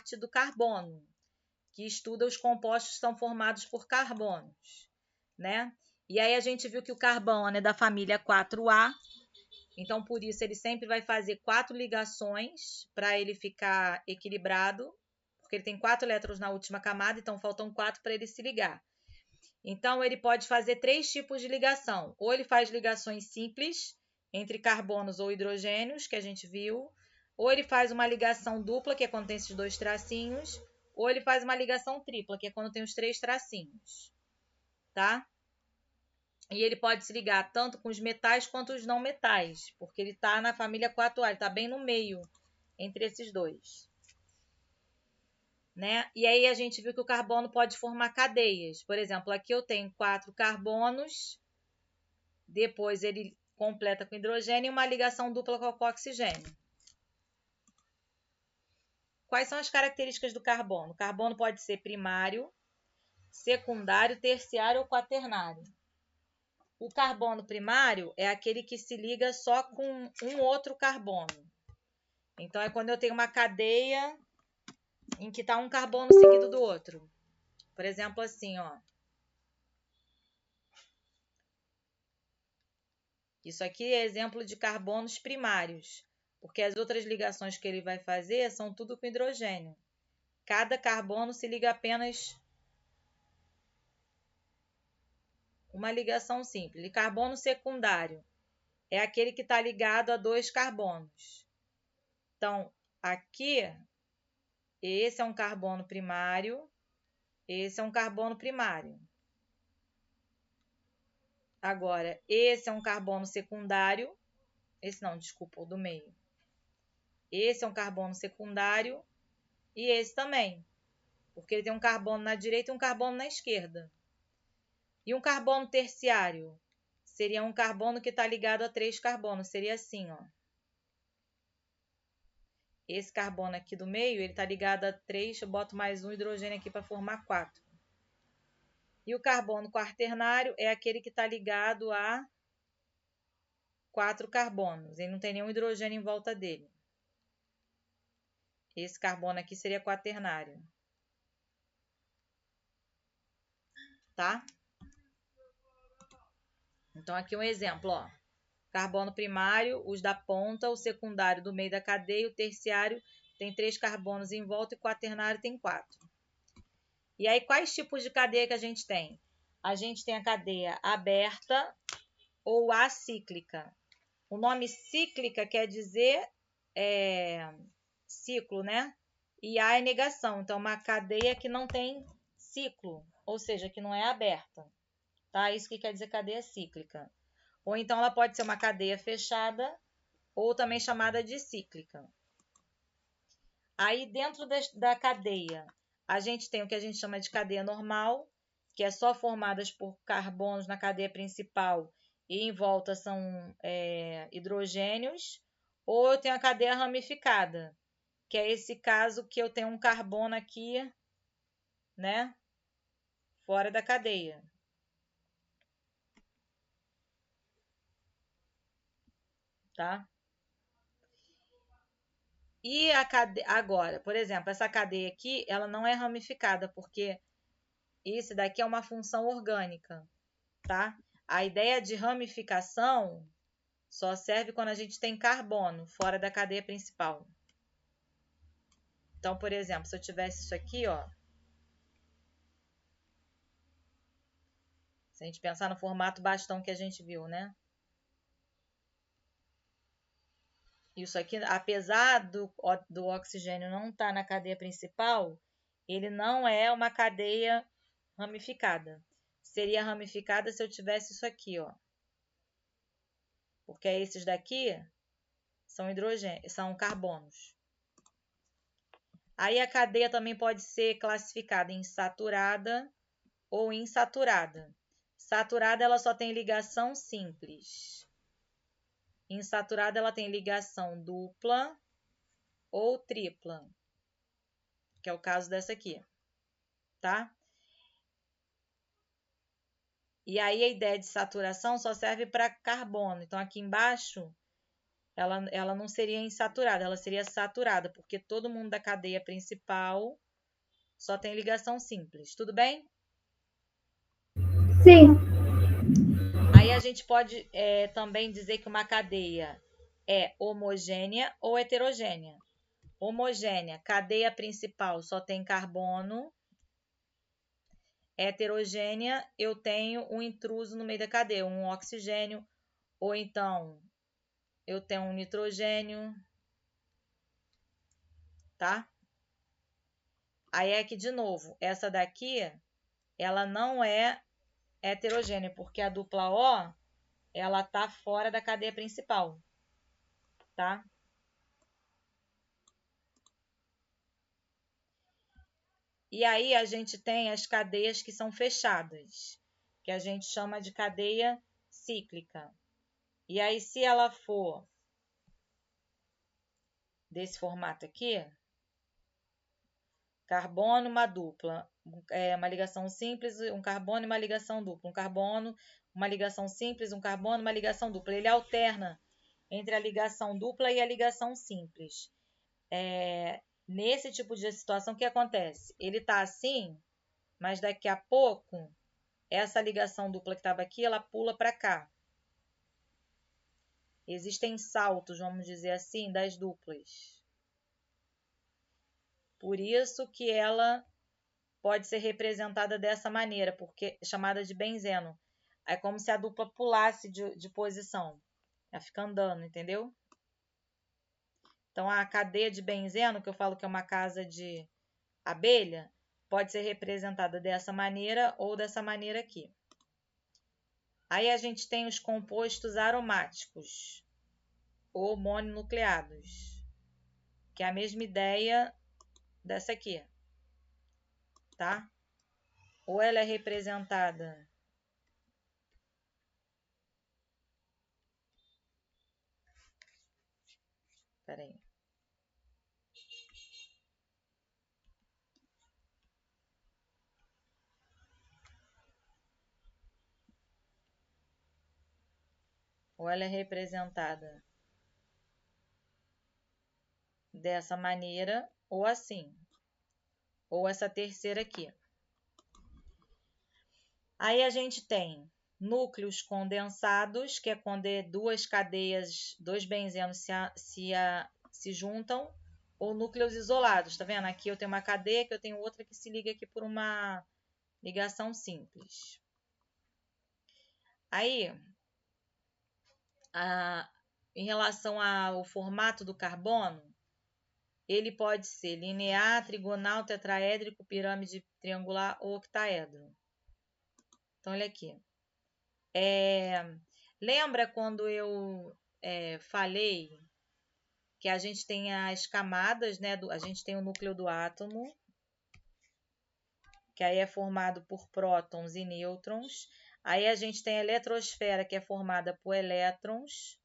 parte do carbono, que estuda os compostos que são formados por carbonos, né? E aí a gente viu que o carbono é da família 4A, então por isso ele sempre vai fazer 4 ligações para ele ficar equilibrado, porque ele tem 4 elétrons na última camada, então faltam 4 para ele se ligar. Então ele pode fazer 3 tipos de ligação, ou ele faz ligações simples entre carbonos ou hidrogênios, que a gente viu, ou ele faz uma ligação dupla, que é quando tem esses 2 tracinhos, ou ele faz uma ligação tripla, que é quando tem os 3 tracinhos, tá? E ele pode se ligar tanto com os metais quanto os não metais, porque ele está na família 4A, ele está bem no meio entre esses dois, né? E aí a gente viu que o carbono pode formar cadeias. Por exemplo, aqui eu tenho 4 carbonos, depois ele completa com hidrogênio e uma ligação dupla com oxigênio. Quais são as características do carbono? O carbono pode ser primário, secundário, terciário ou quaternário. O carbono primário é aquele que se liga só com um outro carbono. Então, é quando eu tenho uma cadeia em que está um carbono seguido do outro. Por exemplo, assim, ó. Isso aqui é exemplo de carbonos primários, porque as outras ligações que ele vai fazer são tudo com hidrogênio. Cada carbono se liga apenas uma ligação simples. E carbono secundário é aquele que está ligado a 2 carbonos. Então, aqui, esse é um carbono primário, esse é um carbono primário. Agora, esse é um carbono secundário, esse não, desculpa, o do meio. Esse é um carbono secundário e esse também, porque ele tem um carbono na direita e um carbono na esquerda. E um carbono terciário seria um carbono que está ligado a 3 carbonos, seria assim, ó. Esse carbono aqui do meio, ele está ligado a 3, eu boto mais um hidrogênio aqui para formar 4. E o carbono quaternário é aquele que está ligado a 4 carbonos, ele não tem nenhum hidrogênio em volta dele. Esse carbono aqui seria quaternário. Tá? Então, aqui um exemplo, ó. Carbono primário, os da ponta, o secundário do meio da cadeia, o terciário tem 3 carbonos em volta e o quaternário tem 4. E aí, quais tipos de cadeia que a gente tem? A gente tem a cadeia aberta ou acíclica. O nome cíclica quer dizer ciclo, né? E A é negação. Então, uma cadeia que não tem ciclo, ou seja, que não é aberta. Tá? Isso que quer dizer cadeia cíclica. Ou então ela pode ser uma cadeia fechada, ou também chamada de cíclica. Aí dentro da cadeia, a gente tem o que a gente chama de cadeia normal, que é só formadas por carbonos na cadeia principal e em volta são hidrogênios. Ou eu tenho a cadeia ramificada, que é esse caso que eu tenho um carbono aqui, né, fora da cadeia. Tá? E a cadeia, agora, por exemplo, essa cadeia aqui, ela não é ramificada, porque isso daqui é uma função orgânica, tá? A ideia de ramificação só serve quando a gente tem carbono fora da cadeia principal. Então, por exemplo, se eu tivesse isso aqui, ó. Se a gente pensar no formato bastão que a gente viu, né? Isso aqui, apesar do oxigênio não estar na cadeia principal, ele não é uma cadeia ramificada. Seria ramificada se eu tivesse isso aqui, ó. Porque esses daqui são hidrogênio, são carbonos. Aí a cadeia também pode ser classificada em saturada ou insaturada. Saturada ela só tem ligação simples. Insaturada ela tem ligação dupla ou tripla, que é o caso dessa aqui, tá? E aí a ideia de saturação só serve para carbono. Então aqui embaixo ela não seria insaturada, ela seria saturada, porque todo mundo da cadeia principal só tem ligação simples. Tudo bem? Sim. Aí a gente pode também dizer que uma cadeia é homogênea ou heterogênea. Homogênea, cadeia principal só tem carbono. Heterogênea, eu tenho um intruso no meio da cadeia, um oxigênio, ou então eu tenho um nitrogênio, tá? Aí aqui de novo, essa daqui, ela não é heterogênea, porque a dupla O, ela tá fora da cadeia principal, tá? E aí a gente tem as cadeias que são fechadas, que a gente chama de cadeia cíclica. E aí, se ela for desse formato aqui, carbono, uma dupla, uma ligação simples, um carbono e uma ligação dupla, um carbono, uma ligação simples, um carbono, uma ligação dupla. Ele alterna entre a ligação dupla e a ligação simples. Nesse tipo de situação, o que acontece? Ele está assim, mas daqui a pouco, essa ligação dupla que estava aqui, ela pula para cá. Existem saltos, vamos dizer assim, das duplas. Por isso que ela pode ser representada dessa maneira, porque é chamada de benzeno. É como se a dupla pulasse de posição. Ela fica andando, entendeu? Então, a cadeia de benzeno, que eu falo que é uma casa de abelha, pode ser representada dessa maneira ou dessa maneira aqui. Aí a gente tem os compostos aromáticos ou mononucleados, que é a mesma ideia dessa aqui, tá? Ou ela é representada peraí. Ou ela é representada dessa maneira ou assim. Ou essa terceira aqui. Aí a gente tem núcleos condensados, que é quando duas cadeias, dois benzenos se juntam, ou núcleos isolados, tá vendo? Aqui eu tenho uma cadeia, que eu tenho outra que se liga aqui por uma ligação simples. Aí, em relação ao formato do carbono, ele pode ser linear, trigonal, tetraédrico, pirâmide triangular ou octaedro. Então, olha aqui. Lembra quando eu falei que a gente tem as camadas, né? A gente tem o núcleo do átomo, que aí é formado por prótons e nêutrons. Aí a gente tem a eletrosfera, que é formada por elétrons,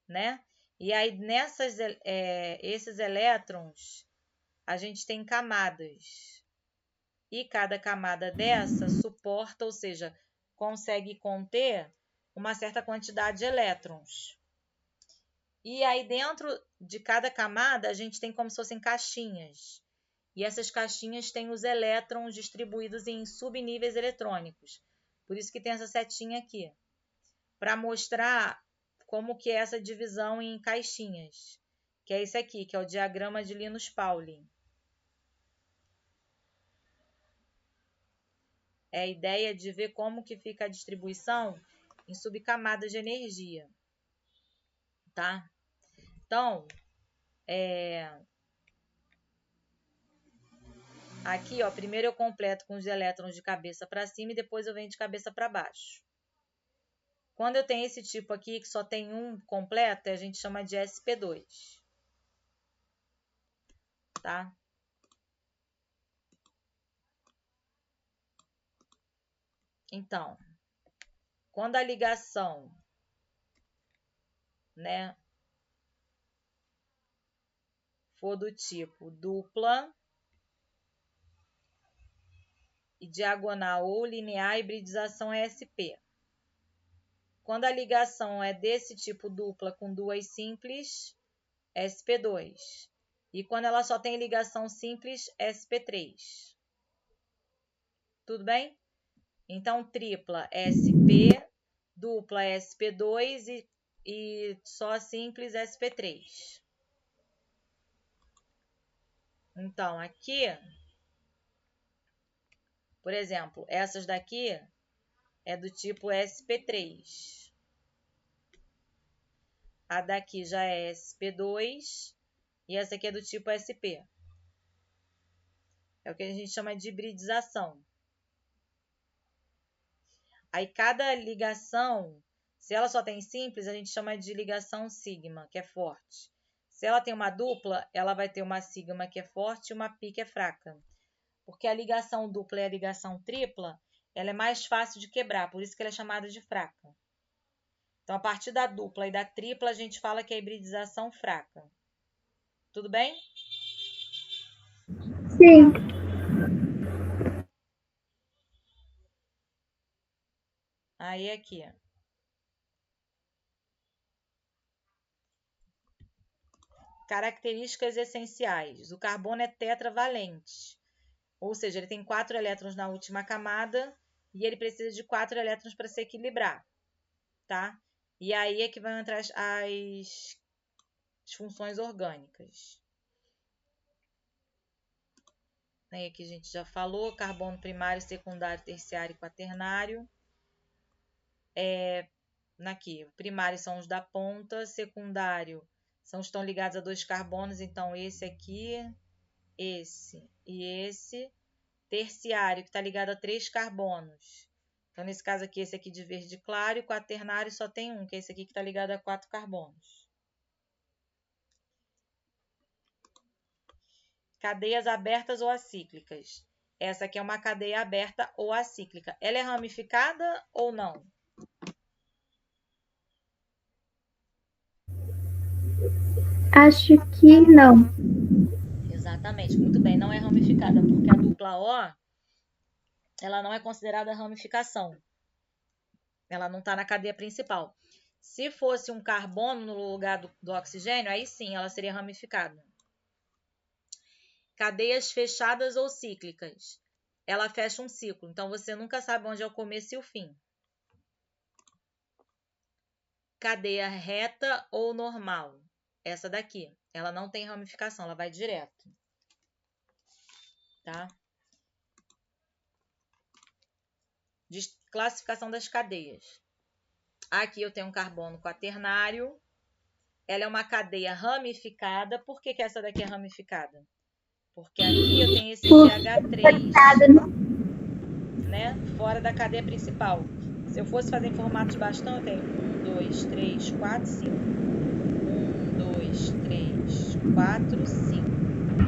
né? E aí esses elétrons, a gente tem camadas. E cada camada dessa suporta, ou seja, consegue conter uma certa quantidade de elétrons. E aí dentro de cada camada a gente tem como se fossem caixinhas. E essas caixinhas têm os elétrons distribuídos em subníveis eletrônicos. Por isso que tem essa setinha aqui, para mostrar como que é essa divisão em caixinhas, que é esse aqui, que é o diagrama de Linus-Pauling. É a ideia de ver como que fica a distribuição em subcamadas de energia, tá? Então, aqui, ó, primeiro eu completo com os elétrons de cabeça para cima e depois eu venho de cabeça para baixo. Quando eu tenho esse tipo aqui, que só tem um completo, a gente chama de sp2, tá? Então, quando a ligação, né, for do tipo dupla e diagonal ou linear, a hibridização é sp. Quando a ligação é desse tipo dupla com duas simples, sp2. E quando ela só tem ligação simples, sp3. Tudo bem? Então, tripla sp, dupla sp2 e só simples sp3. Então, aqui, por exemplo, essas daqui é do tipo sp3. A daqui já é sp2 e essa aqui é do tipo sp. É o que a gente chama de hibridização. Aí cada ligação, se ela só tem simples, a gente chama de ligação sigma, que é forte. Se ela tem uma dupla, ela vai ter uma sigma que é forte e uma pi que é fraca. Porque a ligação dupla e a ligação tripla, ela é mais fácil de quebrar, por isso que ela é chamada de fraca. Então, a partir da dupla e da tripla, a gente fala que é hibridização fraca. Tudo bem? Sim. Aí, aqui. Características essenciais. O carbono é tetravalente. Ou seja, ele tem 4 elétrons na última camada e ele precisa de 4 elétrons para se equilibrar, tá? E aí é que vão entrar as funções orgânicas. Aí aqui a gente já falou, carbono primário, secundário, terciário e quaternário. Aqui, o primário são os da ponta, secundário são os que estão ligados a 2 carbonos, então esse aqui, esse e esse. Terciário, que está ligado a 3 carbonos. Então, nesse caso aqui, esse aqui de verde claro, e o quaternário só tem um, que é esse aqui que está ligado a 4 carbonos. Cadeias abertas ou acíclicas. Essa aqui é uma cadeia aberta ou acíclica. Ela é ramificada ou não? Acho que não. Exatamente, muito bem, não é ramificada, porque a dupla O, ela não é considerada ramificação. Ela não está na cadeia principal. Se fosse um carbono no lugar do oxigênio, aí sim ela seria ramificada. Cadeias fechadas ou cíclicas. Ela fecha um ciclo, então você nunca sabe onde é o começo e o fim. Cadeia reta ou normal. Essa daqui, ela não tem ramificação, ela vai direto. Tá? Classificação das cadeias. Aqui eu tenho um carbono quaternário. Ela é uma cadeia ramificada. Por que essa daqui é ramificada? Porque aqui eu tenho esse CH3, né? Fora da cadeia principal. Se eu fosse fazer em formato de bastão, eu tenho 1, 2, 3, 4, 5. 1, 2, 3, 4, 5.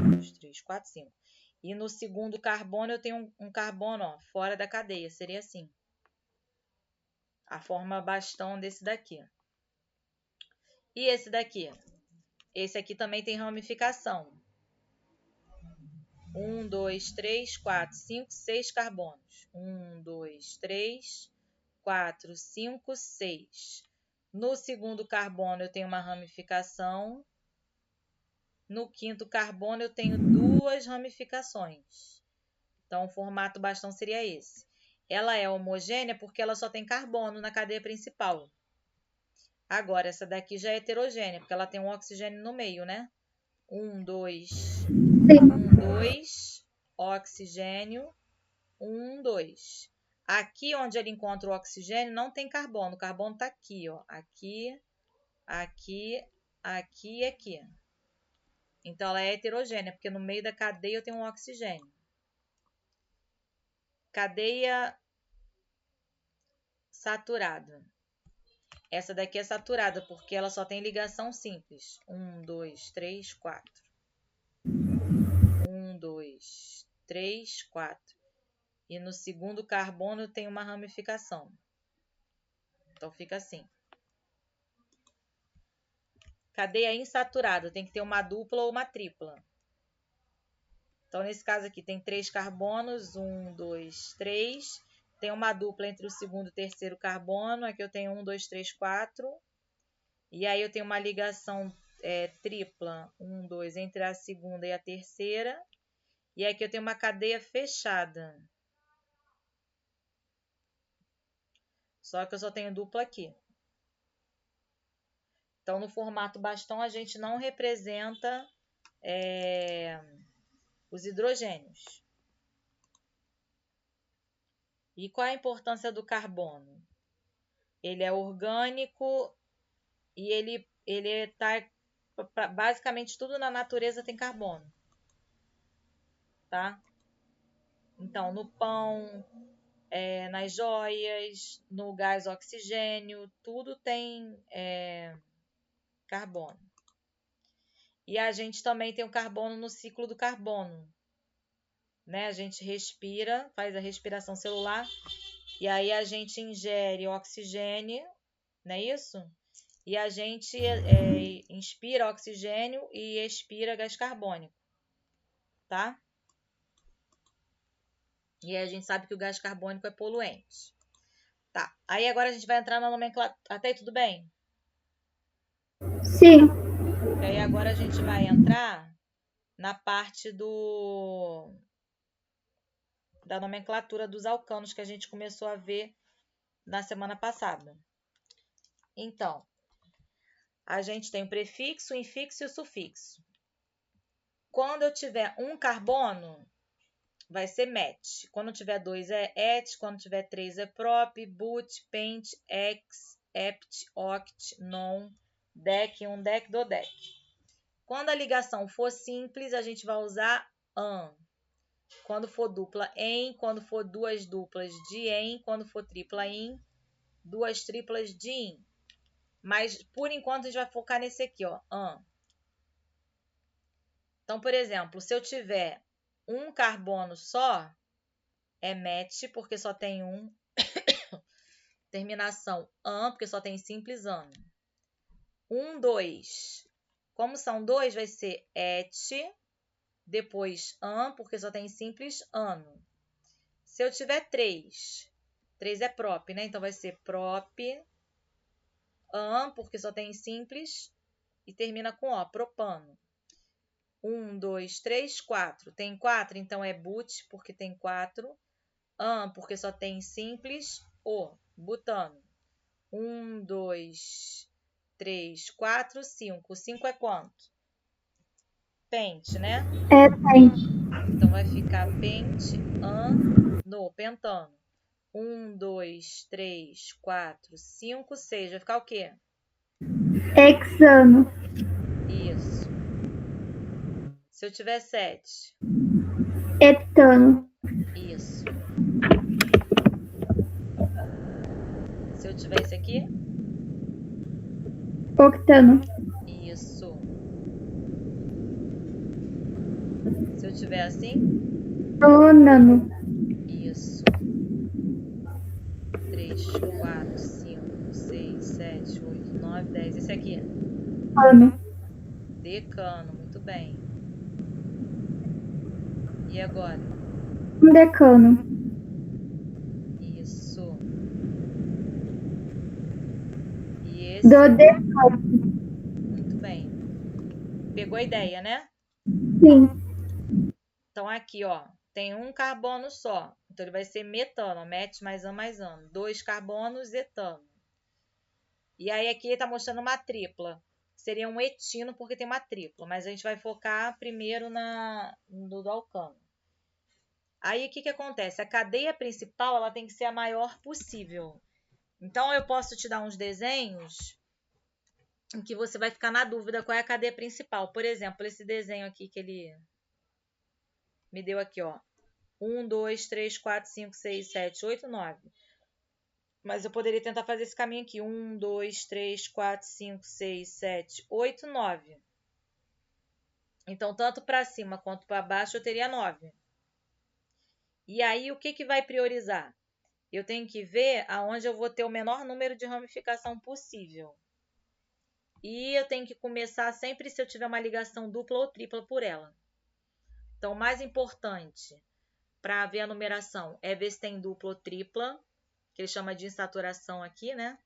1, 2, 3, 4, 5. E no segundo carbono, eu tenho um carbono ó, fora da cadeia. Seria assim. A forma bastão desse daqui. E esse daqui? Esse aqui também tem ramificação. 1, 2, 3, 4, 5, 6 carbonos. 1, 2, 3, 4, 5, 6. No segundo carbono eu tenho uma ramificação. No quinto carbono eu tenho 2 ramificações. Então o formato bastão seria esse. Ela é homogênea porque ela só tem carbono na cadeia principal. Agora, essa daqui já é heterogênea, porque ela tem um oxigênio no meio, né? 1, 2, 1, 2, oxigênio, 1, 2. Aqui onde ele encontra o oxigênio não tem carbono. O carbono está aqui, ó. Aqui, aqui, aqui e aqui. Então, ela é heterogênea, porque no meio da cadeia eu tenho um oxigênio. Cadeia saturada. Essa daqui é saturada, porque ela só tem ligação simples. 1, 2, 3, 4. 1, 2, 3, 4. E no segundo carbono tem uma ramificação. Então, fica assim. Cadeia insaturada, tem que ter uma dupla ou uma tripla. Então, nesse caso aqui, tem 3 carbonos. 1, 2, 3. tem uma dupla entre o segundo e o terceiro carbono. Aqui eu tenho 1, 2, 3, 4. E aí eu tenho uma ligação tripla, 1, 2, entre a segunda e a terceira. E aqui eu tenho uma cadeia fechada. Só que eu só tenho dupla aqui. Então, no formato bastão, a gente não representa os hidrogênios. E qual é a importância do carbono? Ele é orgânico e ele está... Basicamente, tudo na natureza tem carbono. Tá? Então, no pão, nas joias, no gás oxigênio, tudo tem carbono. E a gente também tem o carbono no ciclo do carbono. Né? A gente respira, faz a respiração celular, e aí a gente ingere oxigênio, não é isso? E a gente inspira oxigênio e expira gás carbônico, tá? E aí a gente sabe que o gás carbônico é poluente. Tá, aí agora a gente vai entrar na nomenclatura. Até aí tudo bem? Sim. E aí agora a gente vai entrar na parte da nomenclatura dos alcanos que a gente começou a ver na semana passada. Então, a gente tem o prefixo, o infixo e o sufixo. Quando eu tiver um carbono, vai ser met. Quando tiver 2 é et, quando tiver 3 é prop, but, pent, ex, ept, oct, non, dec, undec, dodec. Quando a ligação for simples, a gente vai usar an. Quando for dupla, em. Quando for duas duplas, de em. Quando for tripla, in. Duas triplas, de in. Mas, por enquanto, a gente vai focar nesse aqui, ó, an. Então, por exemplo, se eu tiver um carbono só, é met, porque só tem um. Terminação an, porque só tem simples an. 1, 2. Como são dois, vai ser et, depois an, porque só tem simples ano. Se eu tiver 3 é prop, né? Então vai ser prop, an, porque só tem simples, e termina com o, propano. 1, 2, 3, 4. Tem 4, então é but, porque tem 4. An, porque só tem simples, o, butano. 1, 2, 3, 4, 5. 5 é quanto? Pente, né? É pente. Então vai ficar pente, an, no, pentano. 1, 2, 3, 4, 5, 6. Vai ficar o quê? Hexano. Isso. Se eu tiver 7. Etano. Isso. Se eu tiver esse aqui? Octano. Isso. Se eu tiver assim? Nonano. Isso. 3, 4, 5, 6, 7, 8, 9, 10. Esse aqui? Ano. Decano. Muito bem. E agora? Decano. Isso. E esse? Dodecano. Muito bem. Pegou a ideia, né? Sim. Então, aqui, ó, tem um carbono só. Então, ele vai ser metano. Met mais ano. 2 carbonos, etano. E aí, aqui ele está mostrando uma tripla. Seria um etino, porque tem uma tripla. Mas a gente vai focar primeiro no alcano. Aí, o que acontece? A cadeia principal ela tem que ser a maior possível. Então, eu posso te dar uns desenhos em que você vai ficar na dúvida qual é a cadeia principal. Por exemplo, esse desenho aqui que ele me deu aqui, ó. 1, 2, 3, 4, 5, 6, 7, 8, 9. Mas eu poderia tentar fazer esse caminho aqui. 1, 2, 3, 4, 5, 6, 7, 8, 9. Então, tanto para cima quanto para baixo, eu teria 9. E aí, o que vai priorizar? Eu tenho que ver aonde eu vou ter o menor número de ramificação possível. E eu tenho que começar sempre se eu tiver uma ligação dupla ou tripla por ela. Então, o mais importante para ver a numeração é ver se tem dupla ou tripla, que ele chama de insaturação aqui, né?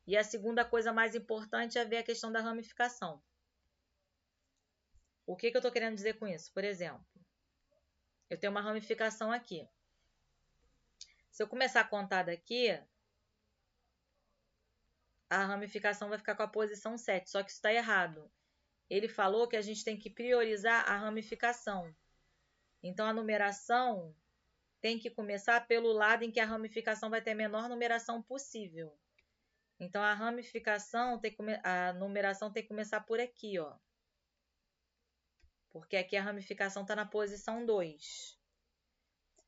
E a segunda coisa mais importante é ver a questão da ramificação. O que eu estou querendo dizer com isso? Por exemplo, eu tenho uma ramificação aqui. Se eu começar a contar daqui, a ramificação vai ficar com a posição 7, só que isso está errado. Ele falou que a gente tem que priorizar a ramificação. Então, a numeração tem que começar pelo lado em que a ramificação vai ter a menor numeração possível. Então, a numeração tem que começar por aqui, ó. Porque aqui a ramificação está na posição 2.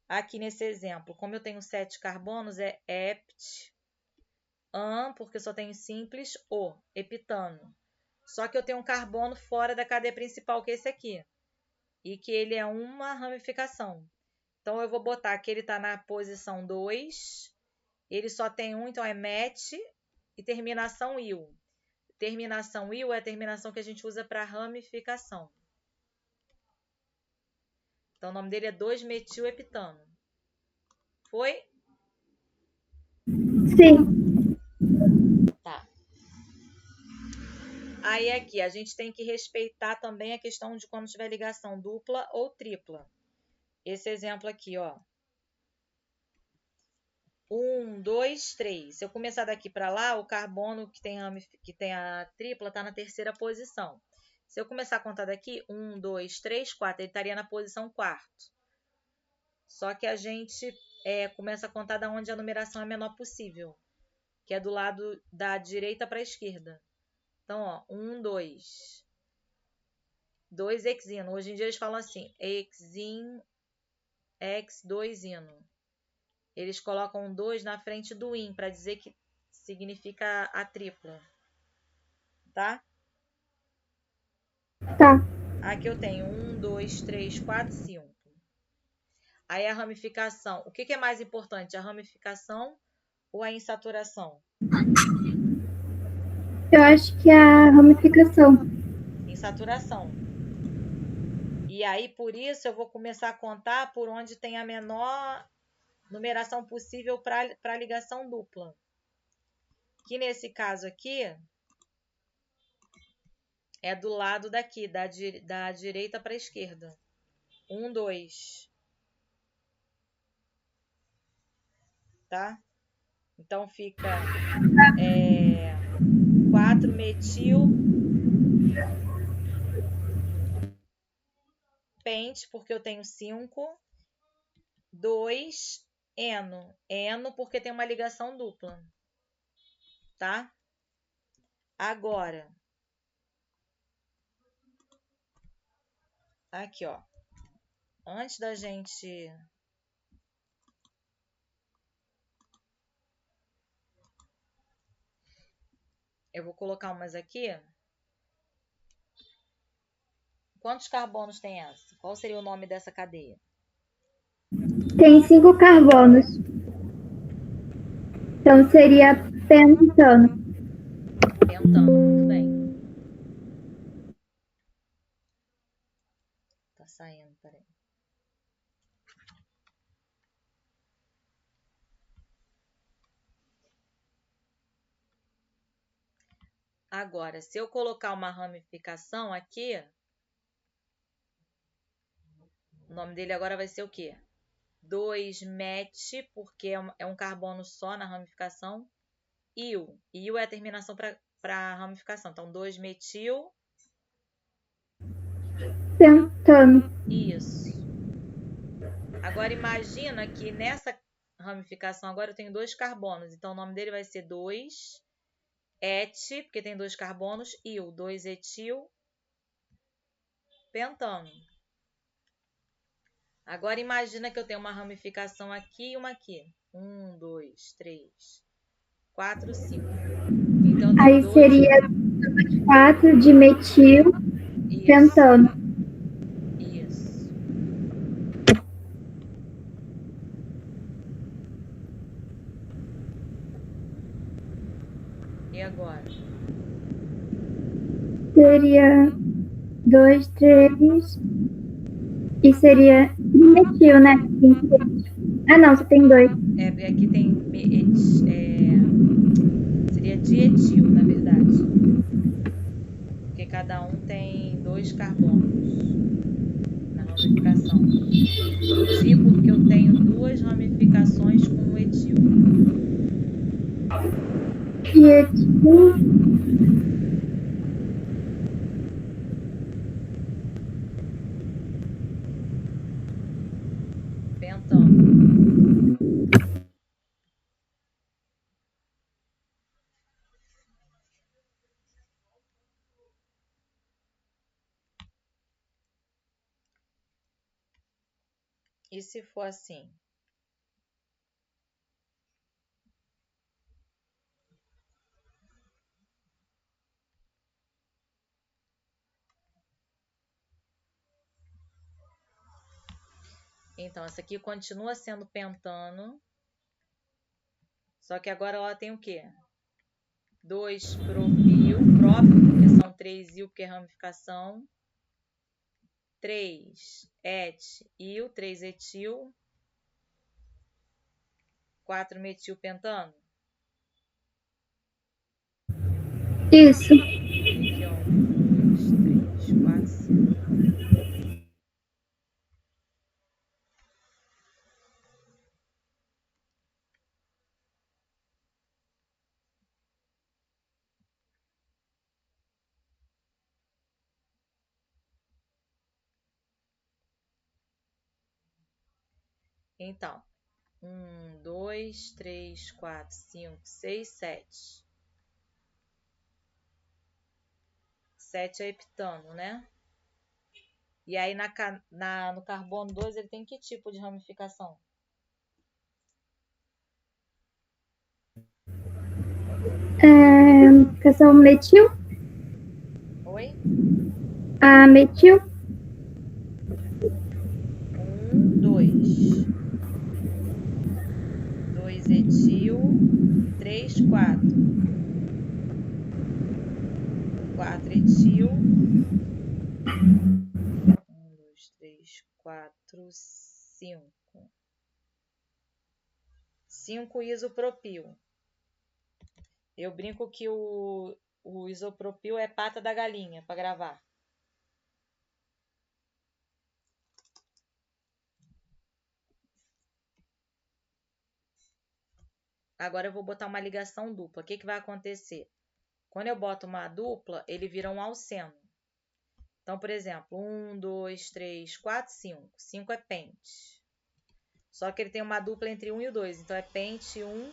Aqui nesse exemplo, como eu tenho 7 carbonos, é hept, porque eu só tenho simples, o, heptano. Só que eu tenho um carbono fora da cadeia principal, que é esse aqui. E que ele é uma ramificação. Então, eu vou botar que ele está na posição 2. Ele só tem um, então é met e terminação il. Terminação il é a terminação que a gente usa para ramificação. Então, o nome dele é 2-metilheptano. Foi? Sim. Tá. Aí, aqui, a gente tem que respeitar também a questão de quando tiver ligação dupla ou tripla. Esse exemplo aqui, ó. 1, 2, 3. Se eu começar daqui para lá, o carbono que tem a tripla está na terceira posição. Se eu começar a contar daqui, 1, 2, 3, 4, ele estaria na posição 4º. Só que a gente começa a contar da onde a numeração é menor possível, que é do lado da direita para a esquerda. Então, ó, 1, 2. 2 hexino. Hoje em dia eles falam assim, hexin, x2ino. Eles colocam 2 na frente do in, para dizer que significa a tripla. Tá? Tá. Aqui eu tenho 1, 2, 3, 4, 5. Aí a ramificação. O que é mais importante? A ramificação ou a insaturação? Eu acho que é a ramificação. Insaturação. E aí, por isso, eu vou começar a contar por onde tem a menor numeração possível para ligação dupla. Que nesse caso aqui é do lado daqui, da direita para a esquerda. 1, 2. Tá? Então, fica 4-metil pente, porque eu tenho 5. 2, eno. Eno, porque tem uma ligação dupla. Tá? Agora, aqui, ó. Antes da gente... Eu vou colocar umas aqui. Quantos carbonos tem essa? Qual seria o nome dessa cadeia? Tem 5 carbonos. Então seria pentano. Pentano, muito bem. Tá saindo, peraí. Agora, se eu colocar uma ramificação aqui, o nome dele agora vai ser o quê? 2-met, porque é um carbono só na ramificação. Il. Il é a terminação para a ramificação. Então, 2-metil. Pentano. Isso. Agora, imagina que nessa ramificação agora eu tenho 2 carbonos. Então, o nome dele vai ser 2-et, porque tem 2 carbonos. Il, 2-etil. Pentano. Agora, imagina que eu tenho uma ramificação aqui e uma aqui. 1, 2, 3, 4, 5. Então, tem Aí seria 4 de metil pentano. Isso. E agora? Seria 2, 3, E seria dimetil, né? Ah, não, você tem dois. Porque aqui tem. Seria dietil, na verdade. Porque cada um tem 2 carbonos na ramificação. Di porque eu tenho 2 ramificações com o etil. Dietil. Pentano. E se for assim? Então, essa aqui continua sendo pentano. Só que agora ela tem o quê? 2 propil, próprio, porque são 3 il, porque é ramificação. 3 et-il, 3 etil. 4 metilpentano. Isso. E aqui, ó, 1, 2, 3, 4, 5. Então, 1, 2, 3, 4, 5, 6, 7. 7 é heptano, né? E aí no carbono 2 ele tem que tipo de ramificação? Questão metil? Oi? Metil? 1, 2. 2 etil. 3, 4. 4 etil. 1, 2, 3, 4, 5. 5 isopropil. Eu brinco que o isopropil é pata da galinha para gravar. Agora eu vou botar uma ligação dupla. O que vai acontecer? Quando eu boto uma dupla, ele vira um alceno. Então, por exemplo, 1, 2, 3, 4, 5. 5 é pente. Só que ele tem uma dupla entre 1 e o 2. Então, é pente 1,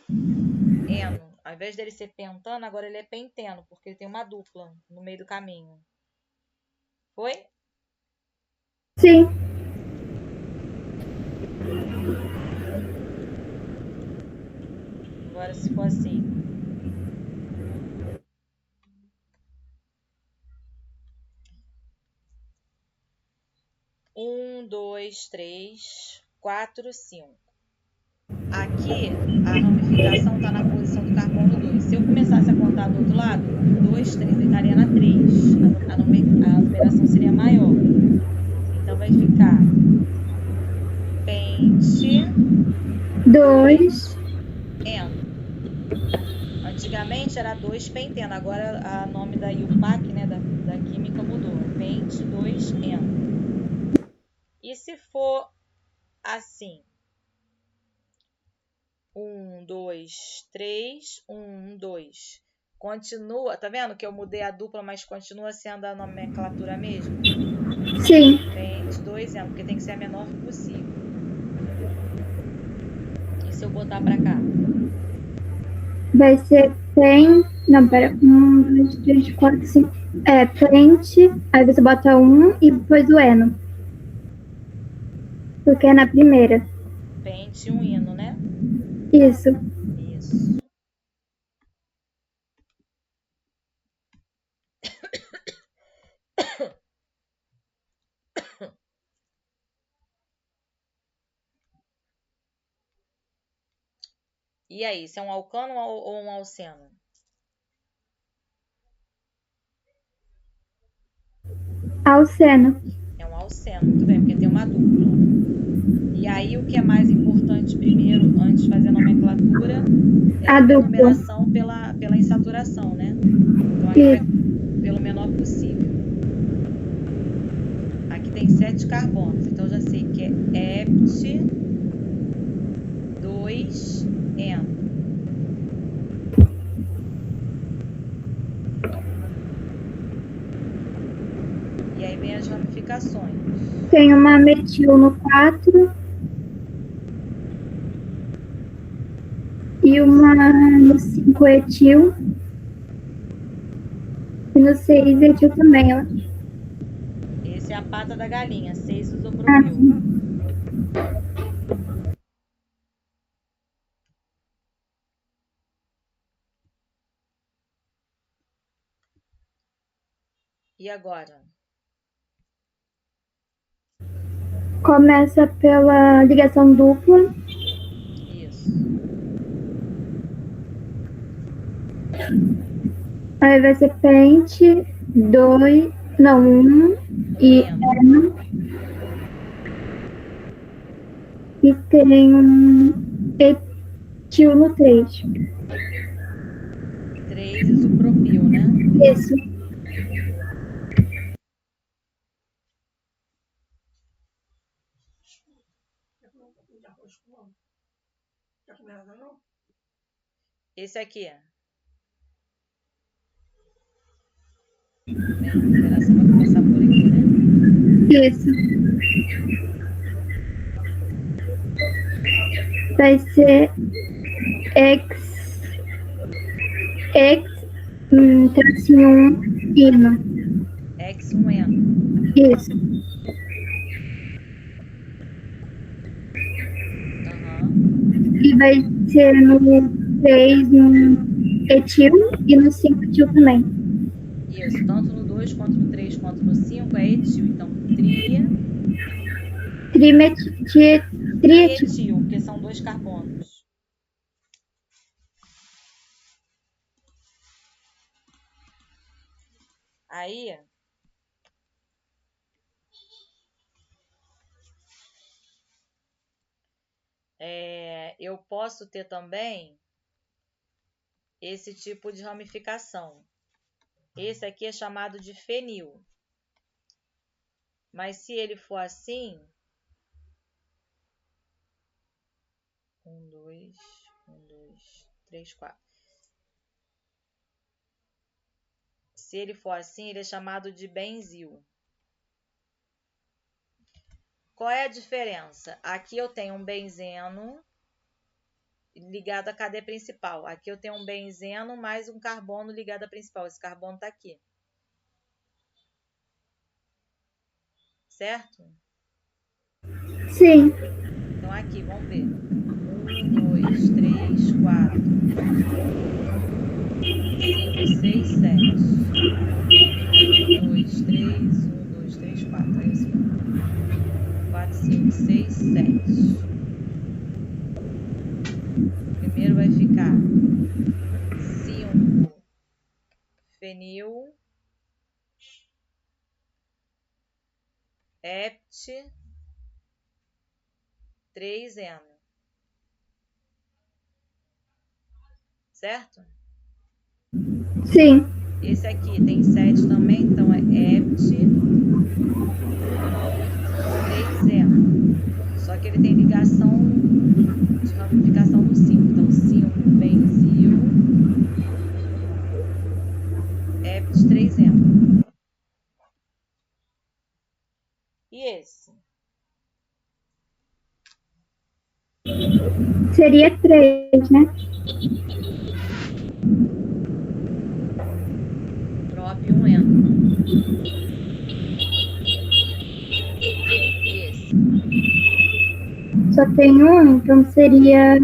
eno. Ao invés dele ser pentano, agora ele é penteno, porque ele tem uma dupla no meio do caminho. Foi? Sim. Agora, se for assim. 1, 2, 3, 4, 5. Aqui, a ramificação está na posição do carbono 2. Se eu começasse a contar do outro lado, 1, 2, 3, ele estaria na 3. A numeração seria maior. Então, vai ficar pente 2 eno. Antigamente era 2 penteno, agora o nome da IUPAC, né, da química mudou. Pente 2 eno. E se for assim? 1, 2, 3, 1, 2. Continua, tá vendo que eu mudei a dupla, mas continua sendo a nomenclatura mesmo? Sim. Pente 2 eno, porque tem que ser a menor possível. E se eu botar pra cá? Vai ser pen. Não, pera. 1, 2, 3, 4, 5. Pente. Aí você bota 1 e depois o eno. Porque é na primeira. Pente 1 eno, né? Isso. Isso. E aí, isso é um alcano ou um alceno? Alceno. É um o seno, muito bem, porque tem uma dupla. E aí, o que é mais importante primeiro, antes de fazer a nomenclatura, é A a dupla. numeração pela insaturação, né? Então, aqui vai Isso. pelo menor possível. Aqui tem 7 carbonos, então eu já sei que é hept 2N. E aí vem as ramificações. Tem uma metil no 4 e uma no 5 etil. E no 6 etil também, ó. Esse é a pata da galinha, 6 Ah, isopropil. sim. E agora? Começa pela ligação dupla. Isso. Aí vai ser pente, 2, não, 1 e eno. E tem um etil no 3. 3 isopropil, né? Isso. Esse aqui. Né? A numeração vai começar por aqui, né? Isso. Vai ser tracinho 1, hino. X1N. Isso. Uhum. E vai ser no 3 um etil e no 5 etil também. Isso, tanto no 2 quanto no 3 quanto no 5 é etil. Então, Trietil. trietil, porque são 2 carbonos. Aí, eu posso ter também esse tipo de ramificação. Esse aqui é chamado de fenil. Mas se ele for assim, 1, 2, 3, 4. Se ele for assim, ele é chamado de benzil. Qual é a diferença? Aqui eu tenho um benzeno ligado à cadeia principal. Aqui eu tenho um benzeno mais um carbono ligado à principal. Esse carbono está aqui. Certo? Sim. Então aqui, vamos ver. 1, 2, 3, 4, 5, 6, 7. 1, 2, 3, 1, 2, 3, 4. É isso mesmo. 4, 5, 6, 7. Primeiro vai ficar 5 fenil, hept, 3N. Certo? Sim. Esse aqui tem 7 também, então é hept 3N. Só que ele tem ligação de ramificação no 5. Então, 5 benzil, hept 3N. E esse? Seria 3, né? Prop 1N. E esse? Só tem um, então seria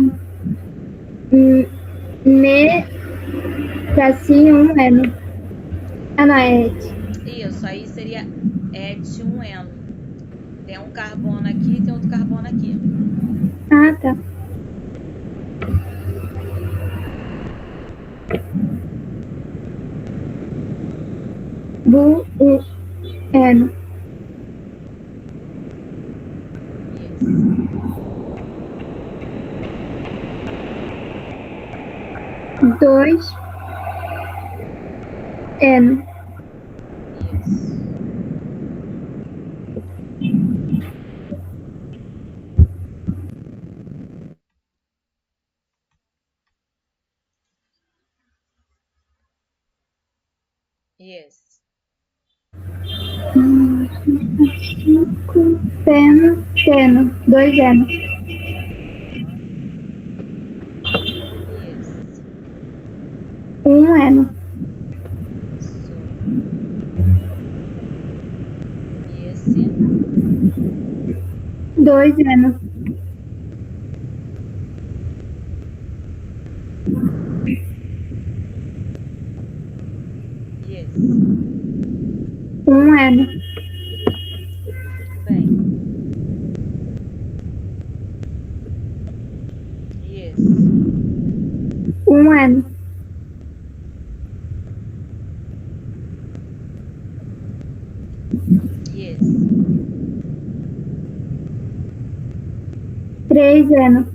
tracinho 1 eno. Ah, não, é et. Isso, aí seria et 1N. Tem um carbono aqui e tem outro carbono aqui. Ah, tá. Bu, eno. Isso. 2 eno. Isso. Isso. 5 peno, seno. 2 eno. Isso. 1 eno. Isso. E esse? 2 eno. E esse? 1 eno. Muito bem. E esse? 1 eno. E esse? 3 eno.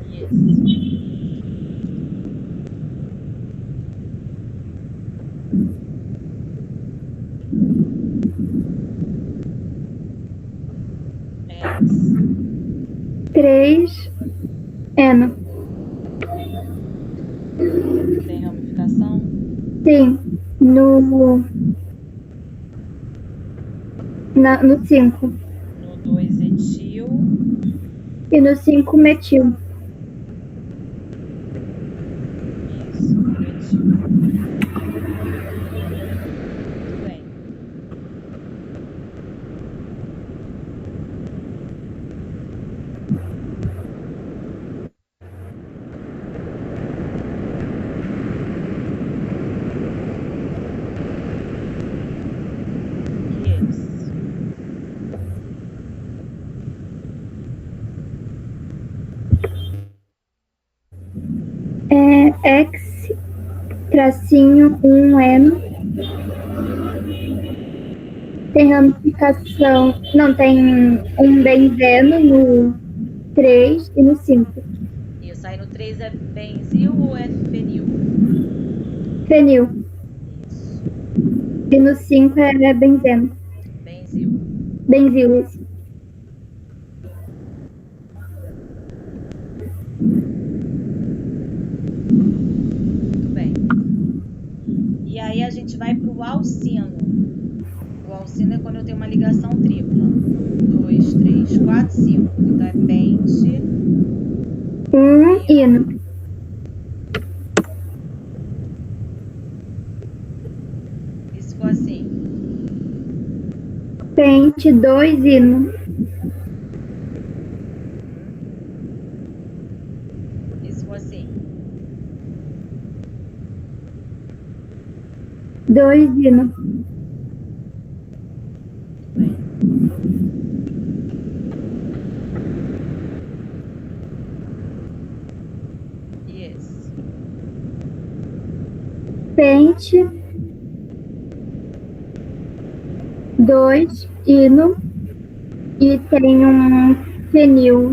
E esse? Ex. 3 eno. Tem ramificação? Sim. No 5. No 2 etil. E no 5 metil. Isso, metil. Muito bem. E esse? X, tracinho, 1 eno. Tem ramificação. Não, tem um benzeno no 3 e no 5. Isso. Aí no 3 é benzil ou é fenil? Fenil. Isso. E no 5 é benzeno. Benzil. Benzil, isso. Muito bem. E aí a gente vai para o alcino. O alcino é quando eu tenho uma ligação tripla. 1, 2, 3, 4, 5. Então é pente. 1 hino. E se for assim? Pente, 2 hino. E se for assim? 2 hino. Bem. E esse? Pente, 2 hino. E tem um fenil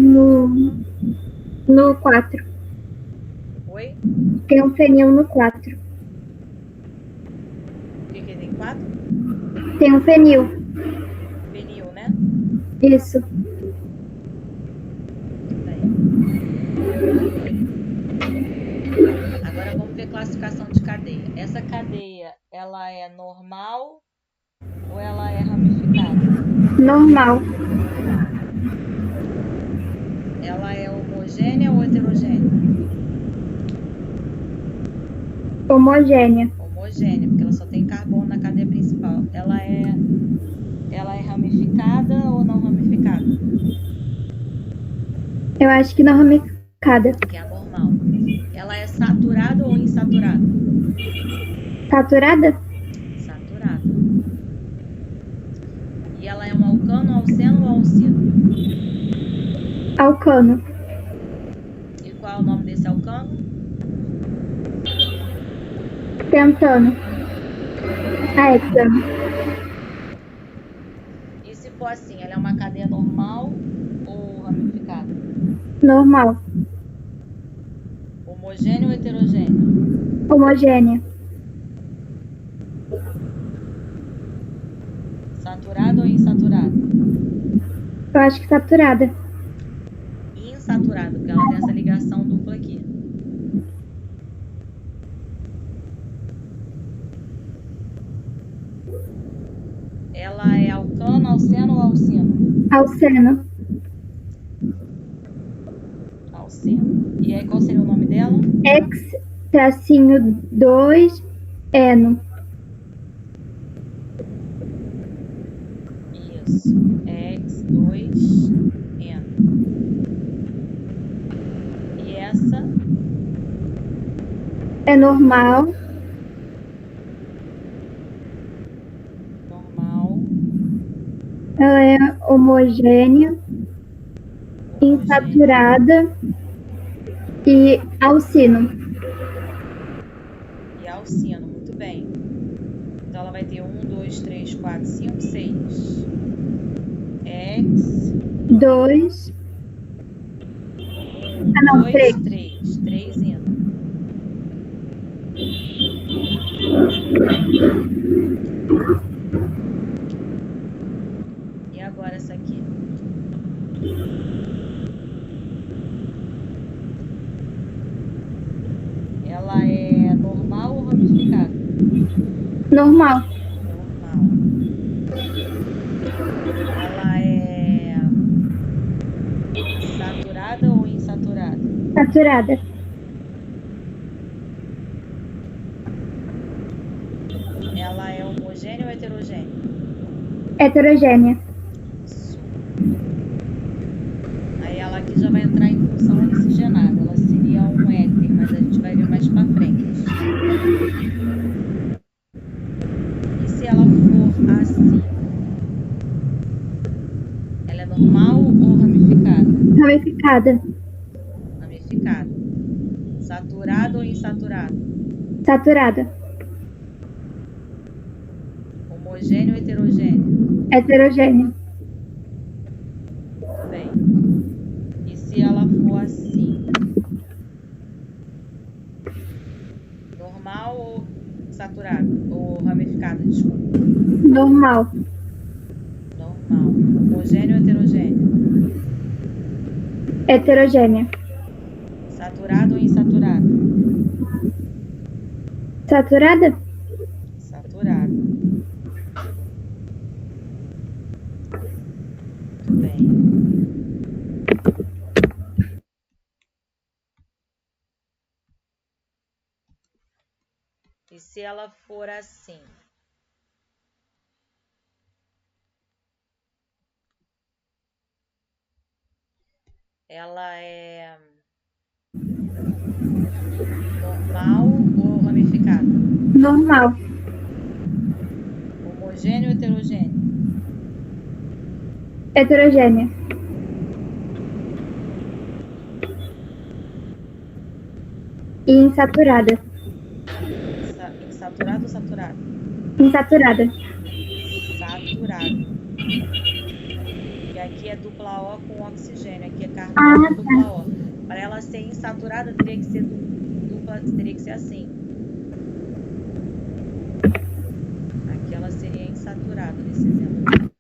no 4. Oi? Tem um fenil no 4. O que tem 4? Tem um fenil. Fenil, né? Isso. Bem. Agora vamos ver classificação de cadeia. Essa cadeia, ela é normal ou ela é ramificada? Normal. Ela é homogênea ou heterogênea? Homogênea. Homogênea, porque ela só tem carbono na cadeia principal. Ela é ramificada ou não ramificada? Eu acho que não ramificada. Que é a normal. Ela é saturada ou insaturada? Saturada? Saturada. E ela é um alcano, alceno ou alcino? Alcano. E qual é o nome desse alcano? Tentando. Hexano. E se for assim, ela é uma cadeia normal ou ramificada? Normal. Homogênea ou heterogênea? Homogênea. Saturada ou insaturada? Eu acho que saturada. Insaturada, porque ela tem essa ligação dupla aqui. Ela é alcano, alceno ou alcino? Alceno. Alceno. E aí, qual seria o nome dela? X-2 eno. Isso. X2N. E essa? É normal. Normal. Ela é homogênea, Homogênea. insaturada e alcino. E alcino, muito bem. Então ela vai ter 1, 2, 3, 4, 5, 6. X. 2. 1, Ah, não, 2, 3. 3. 3 indo. E agora essa aqui? Ela é normal ou ramificada? Normal. Normal. Ela é saturada ou insaturada? Saturada. Ela é homogênea ou heterogênea? Heterogênea. Isso. Aí ela aqui já vai entrar em função oxigenada. Ela seria um éter, mas a gente vai ver mais pra frente. E se ela for assim? Ela é normal ou ramificada? Ramificada. Ramificada. Saturada ou insaturada? Saturada. Homogênea ou heterogênea? Heterogênea. Muito bem. E se ela for assim? Normal ou saturada? Ou ramificada, desculpa. Normal. Normal. Homogênea ou heterogênea? Heterogênea. Saturada ou insaturada? Saturada? Saturada. Muito bem. E se ela for assim? Ela é normal ou ramificada? Normal. Homogênea ou heterogênea? Heterogênea. E insaturada. Insaturada ou saturada? Insaturada. Saturada. E aqui é dupla O com oxigênio. Aqui é Ah, carbono dupla tá. O. Para ela ser insaturada, teria que ser dupla, teria que ser assim. Aqui ela seria insaturada nesse exemplo.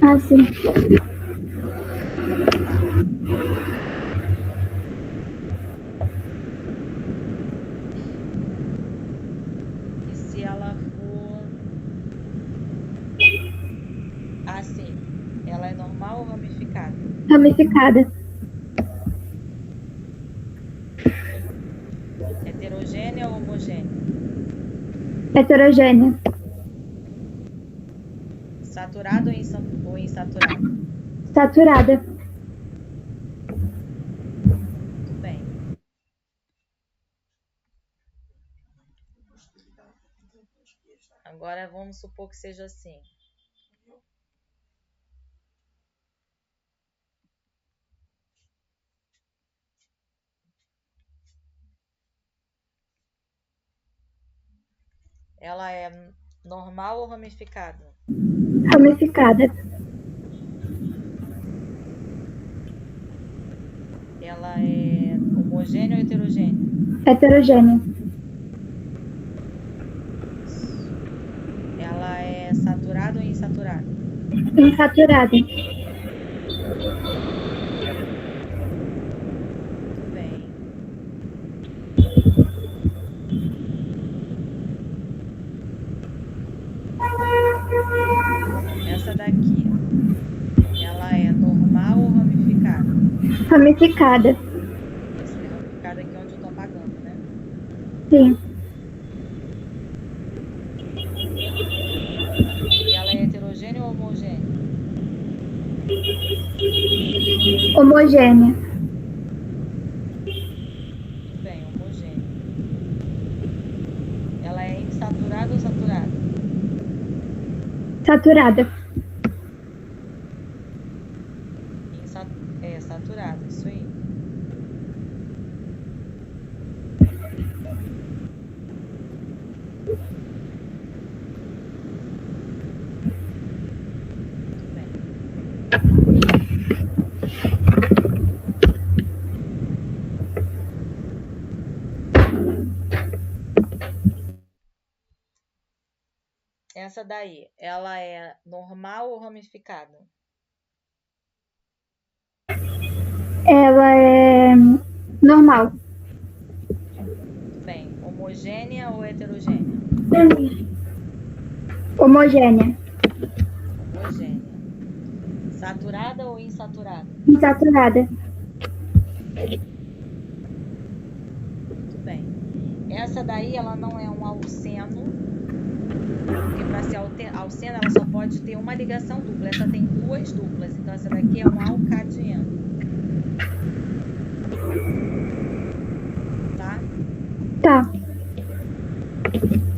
Ah, sim. Tá. E se ela for assim? Ela é normal ou ramificada? Ramificada. Heterogênea ou homogênea? Heterogênea. Saturada ou insaturada? Saturada. Muito bem. Agora vamos supor que seja assim. Ela é normal ou ramificada? Ramificada. Ela é homogênea ou heterogênea? Heterogênea. Ela é saturada ou insaturada? Insaturada. Muito bem. Essa daqui, ela é normal ou ramificada? Ramificada. Essa é ramificada aqui onde eu tô apagando, né? Sim. E ela é heterogênea ou homogênea? Homogênea. Muito bem, homogênea. Ela é insaturada ou saturada? Saturada. É, saturada, isso aí. Muito bem. Essa daí, ela é normal ou ramificada? Ela é normal. Muito bem. Homogênea ou heterogênea? Homogênea. Homogênea. Saturada ou insaturada? Insaturada. Muito bem. Essa daí, ela não é um alceno, porque para ser alceno, ela só pode ter uma ligação dupla. Essa tem duas duplas, então essa daqui é um alcadiano. Tá? Tá.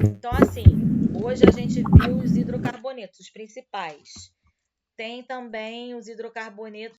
Então, assim, hoje a gente viu os hidrocarbonetos, os principais. Tem também os hidrocarbonetos